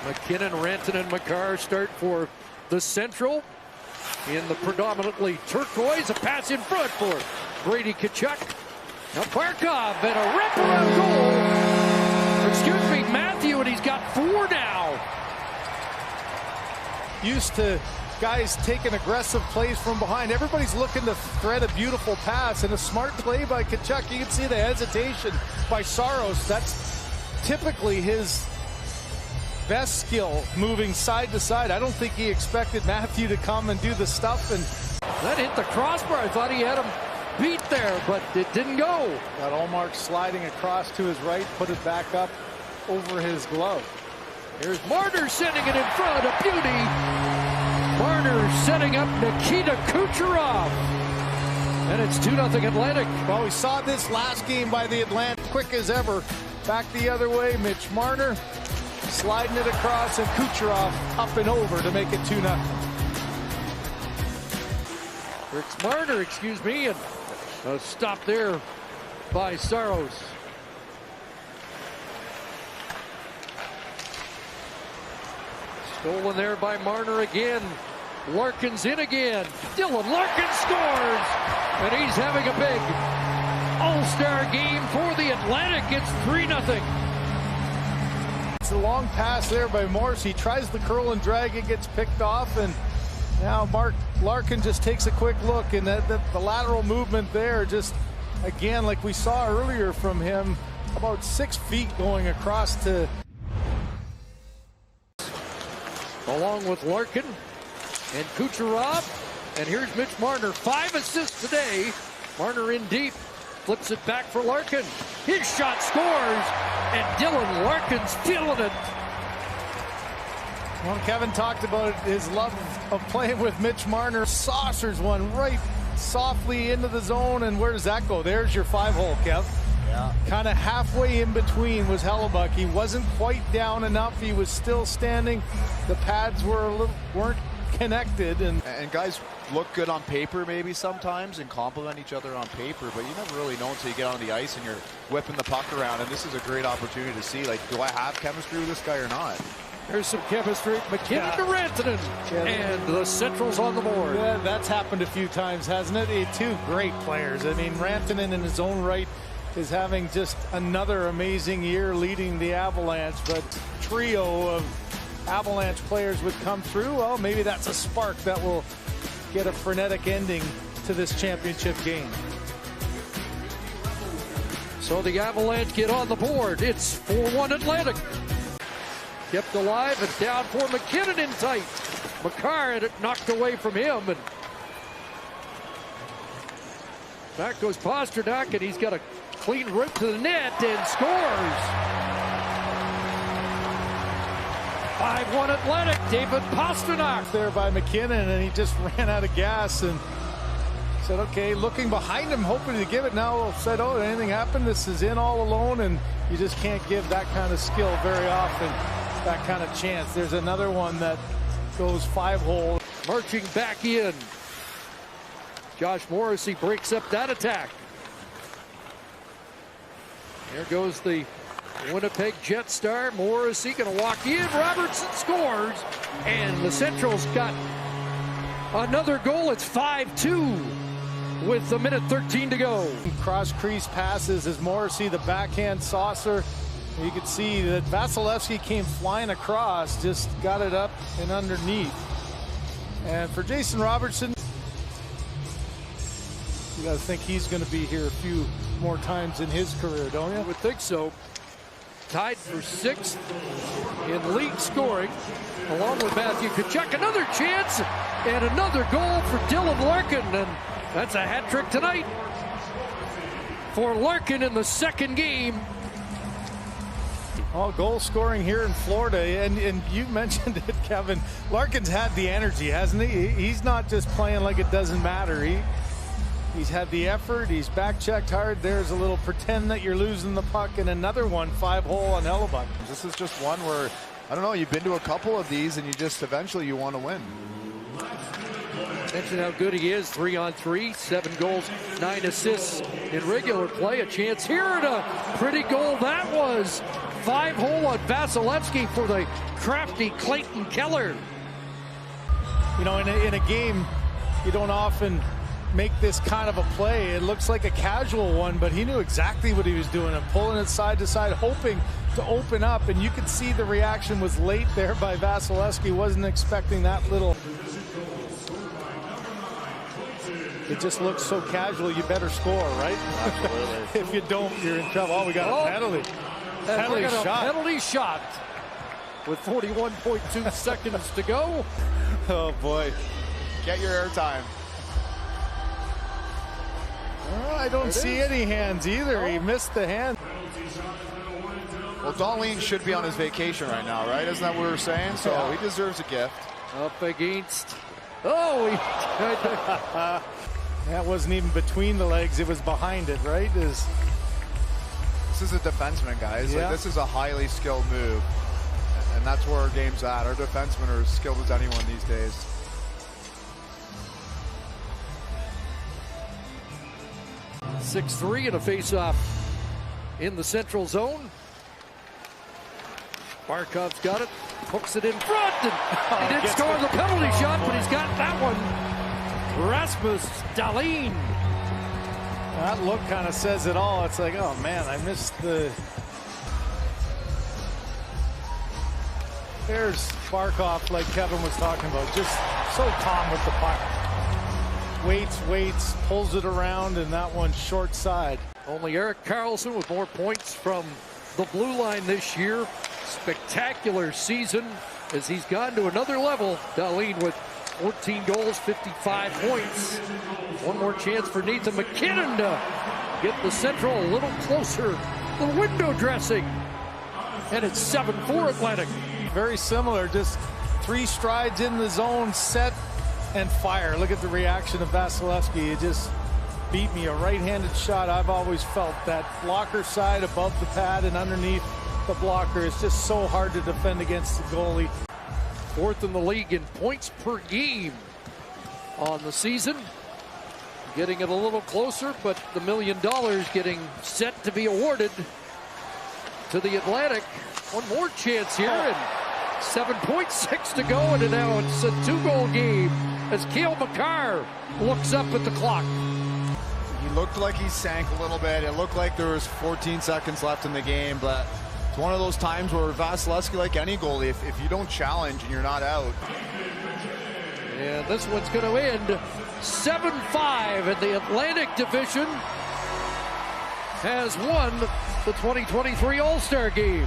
McKinnon, Rantanen, and Makar start for the Central in the predominantly turquoise. A pass in front for Brady Tkachuk. Now Barkov and a wraparound goal. Excuse me, Matthew, and he's got 4 now. Used to guys taking aggressive plays from behind. Everybody's looking to thread a beautiful pass, and a smart play by Tkachuk. You can see the hesitation by Saros. That's typically his best skill, moving side to side. I don't think he expected Matthew to come and do the stuff. And that hit the crossbar. I thought he had him beat there, but it didn't go. Got Ullmark sliding across to his right, put it back up over his glove. Here's Marner sending it in front. A beauty. Marner setting up Nikita Kucherov. And it's 2-0 Atlantic. Well, we saw this last game by the Atlantic, quick as ever. Back the other way, Mitch Marner sliding it across, and Kucherov up and over to make it 2-0. It's Marner, excuse me, and a stop there by Saros. Stolen there by Marner again. Larkin's in again. Dylan Larkin scores, and he's having a big All-Star game for the Atlantic. It's 3-0. It's a long pass there by Morris. He tries the curl and drag. It gets picked off, and now Mark Larkin just takes a quick look, and the lateral movement there, just again like we saw earlier from him, about 6 feet going across to. Along with Larkin and Kucherov, and here's Mitch Marner, 5 assists today. Marner in deep, flips it back for Larkin. His shot scores, and Dylan Larkin's feeling it. Well, Kevin talked about his love of playing with Mitch Marner. Saucers one right softly into the zone, and where does that go? There's your 5-hole, Kev. Yeah. Kind of halfway in between was Hellebuck. He wasn't quite down enough. He was still standing. The pads weren't connected, and guys look good on paper maybe sometimes and compliment each other on paper, but you never really know until you get on the ice and you're whipping the puck around. And this is a great opportunity to see, like, do I have chemistry with this guy or not? There's some chemistry. McKinnon to Rantanen, and the Central's on the board. Yeah, that's happened a few times, hasn't it? Two great players. I mean, Rantanen in his own right is having just another amazing year leading the Avalanche, but trio of Avalanche players would come through. Well, maybe that's a spark that will get a frenetic ending to this championship game. So the Avalanche get on the board. It's 4-1 Atlantic. Kept alive and down for McKinnon in tight. Makar had it knocked away from him, and back goes Pasternak, and he's got a clean rip to the net and scores. 5-1 Atlantic. David Pasternak there by McKinnon, and he just ran out of gas and said, okay, looking behind him, hoping to give it. Now said, oh, anything happened? This is in all alone, and you just can't give that kind of skill very often, that kind of chance. There's another one that goes 5-hole. Marching back in. Josh Morrissey breaks up that attack. There goes the Winnipeg Jet star. Morrissey gonna walk in. Robertson scores, and the Central's got another goal. It's 5-2 with 1:13 to go. Cross crease passes as Morrissey, the backhand saucer. You could see that Vasilevsky came flying across, just got it up and underneath. And for Jason Robertson, you got to think he's going to be here a few more times in his career, don't you? I would think so. Tied for 6th in league scoring, along with Matthew Tkachuk. Another chance and another goal for Dylan Larkin, and that's a hat trick tonight for Larkin in the second game. All goal scoring here in Florida, and you mentioned it, Kevin. Larkin's had the energy, hasn't he? He's not just playing like it doesn't matter. He's had the effort. He's back checked hard. There's a little pretend that you're losing the puck, and another one, 5-hole on Hellebuck. This is just one where, I don't know, you've been to a couple of these and you just eventually you want to win. Mention how good he is. 3-on-3, 7 goals, 9 assists in regular play. A chance here, and a pretty goal that was 5-hole on Vasilevsky for the crafty Clayton Keller. You know, in a game, you don't often make this kind of a play. It looks like a casual one, but he knew exactly what he was doing and pulling it side to side, hoping to open up. And you could see the reaction was late there by Vasilevsky. Wasn't expecting that little. It just looks so casual. You better score, right? Absolutely. If you don't, you're in trouble. Oh, we got a penalty. Penalty shot with 41.2 seconds to go. Oh boy. Get your airtime. Oh, I don't see any hands either. He missed the hand. Well, Dahlin should be on his vacation right now, right? Isn't that what we were saying? So yeah. He deserves a gift. Up against. Oh, that wasn't even between the legs. It was behind it, right? This is a defenseman, guys. Yeah. Like, this is a highly skilled move. And that's where our game's at. Our defensemen are as skilled as anyone these days. .6-3 in a face-off in the central zone. Barkov's got it, hooks it in front, and he didn't score the penalty shot, but he's got that one. Rasmus Dahlin. That look kind of says it all. It's like, oh man, I missed the. There's Barkov, like Kevin was talking about, just so calm with the puck. Waits, pulls it around, and that one's short side. Only Erik Karlsson with more points from the blue line this year. Spectacular season as he's gone to another level. Dahlin with 14 goals, 55 points. One more chance for Nathan MacKinnon to get the Central a little closer. The window dressing. And it's 7-4 Atlantic. Very similar, just 3 strides in the zone, set and fire. Look at the reaction of Vasilevsky. It just beat me. A right-handed shot. I've always felt that blocker side above the pad and underneath the blocker is just so hard to defend against the goalie. 4th in the league in points per game on the season. Getting it a little closer, but the $1 million getting set to be awarded to the Atlantic. One more chance here, and 7.6 to go, and now it's a 2-goal game as Cale Makar looks up at the clock. He looked like he sank a little bit. It looked like there was 14 seconds left in the game, but it's one of those times where Vasilevsky, like any goalie, if you don't challenge and you're not out. And this one's going to end 7-5, and the Atlantic Division has won the 2023 All-Star Game.